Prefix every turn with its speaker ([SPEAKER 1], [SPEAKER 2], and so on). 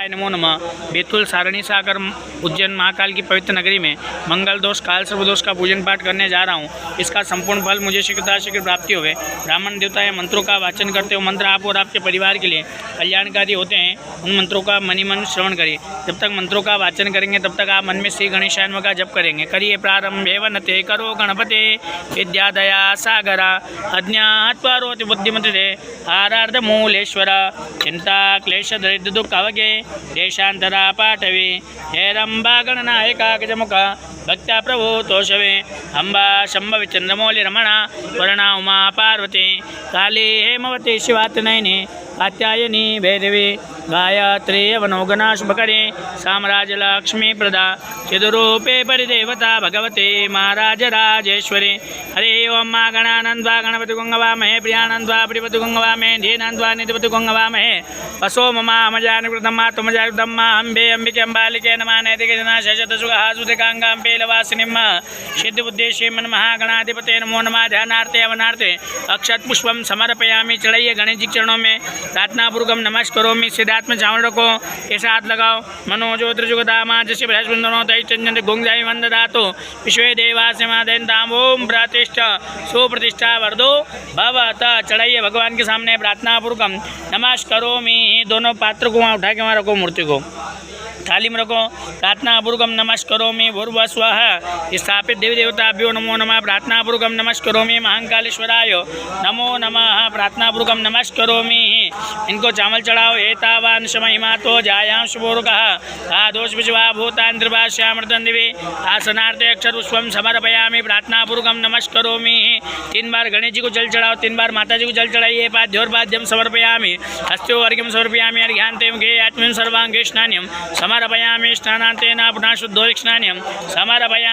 [SPEAKER 1] नमो नमः। बैतूल सारणी सागर उज्जैन महाकाल की पवित्र नगरी में मंगल दोष काल सर्वदोष का पूजन पाठ करने जा रहा हूँ। इसका संपूर्ण फल मुझे शीघ्र प्राप्ति हुए। ब्राह्मण देवता या मंत्रों का वाचन करते हो मंत्र आप और आपके परिवार के लिए कल्याणकारी होते हैं। उन मंत्रों का मनी मन श्रवण करिए। जब तक मंत्रों का वाचन करेंगे तब तक आप मन में श्री गणेशाय नमः का जप करेंगे। करिए प्रारंभ वनते करो गणपते विद्या दया सागरा अज्ञात्वारोति बुद्धिमते आरार्ध मूलेश्वर चिंता क्लेश दरिद्र दुख अवगे देशांतरा पाठवे हेरंबा गणनायका गजमुख भक्त्या प्रभु तोषवे अंबा शंभवि चंद्रमौलि रमणा वर्णा उमा पार्वती काली हेमवती शिवातनयनी कात्यायनी भैरवी गायत्री वनोगना शुभकरे साम्राज्य लक्ष्मी प्रदा चिदरूपे परिदेवता भगवते महाराज राजेश्वरी हरे ओम मा गणानंद्वा गणपति गुंगवामहे प्रियानंद्वा प्रियपति गुंगवामहे धीनंद्वा निधिपति गुंगवामहे वसो ममा मजानुकृतम्मा तुमजानुकृतम्मा अम्बे अम्बिके अम्बालिके नमः नैतिके जनाशशतसुखः सुतिकाङ्गाम्बे लवासिनिम्मा सिद्धिबुद्धेशे मन महागणाधिपते नमो नमः। ध्यानार्थे अवनार्थे अक्षत पुष्पम समर्पयामि। चढ़ाइए गणेश जी के चरणों में प्रार्थनापूर्वकम नमस्करोमि। सिद्धात्म चावल रखो, ऐसा हाथ लगाओ। मनोज्योतिर्जुगदामा जैसे बृहस्पतिनो दैत्यंजन गुंजाई वंददातो विश्वे देवासिमादयन्ताम ओम प्रतिष्ठा सुप्रतिष्ठा वर्धो भवत। चढ़ाइए भगवान के सामने प्रार्थनापूर्वकम नमस्करोमि। दोनों पात्र को वहाँ उठा के वहाँ रखो, मूर्ति को थाली में रखो। प्रार्थनापूर्वकम नमस्करोमि भूर्भुवः स्थापित देवी देवताभ्यो नमो नमः। प्रार्थनापूर्वकम नमस्करोमि महाकालेश्वराय नमो नमः। प्रार्थनापूर्वकम नमस्करोमि। इनको चावल चढ़ाओ। एतावांश महिमा तो जायां शुभोरुकः आदोष विश्वा भूतांद्रभाष्यामृतं दिवे आसनार्थे अक्षर पुष्पम समर्पयामि। प्रार्थनापूर्वकम नमस्करोमि। 3 बार गणेश जी को जल चढ़ाओ, 3 बार माता जी को जल चढ़ाइए। पाद्योर्पाद्यम समर्पयामि। हस्त्यो अर्घ्यम समर्पयामि। अर्घ्यान्ते मुखे आत्मन सर्वांगे स्नान्यम समर्पयामि। स्नानान्तेन पुनः शुद्धोदक स्नान्यम समर्पयामि।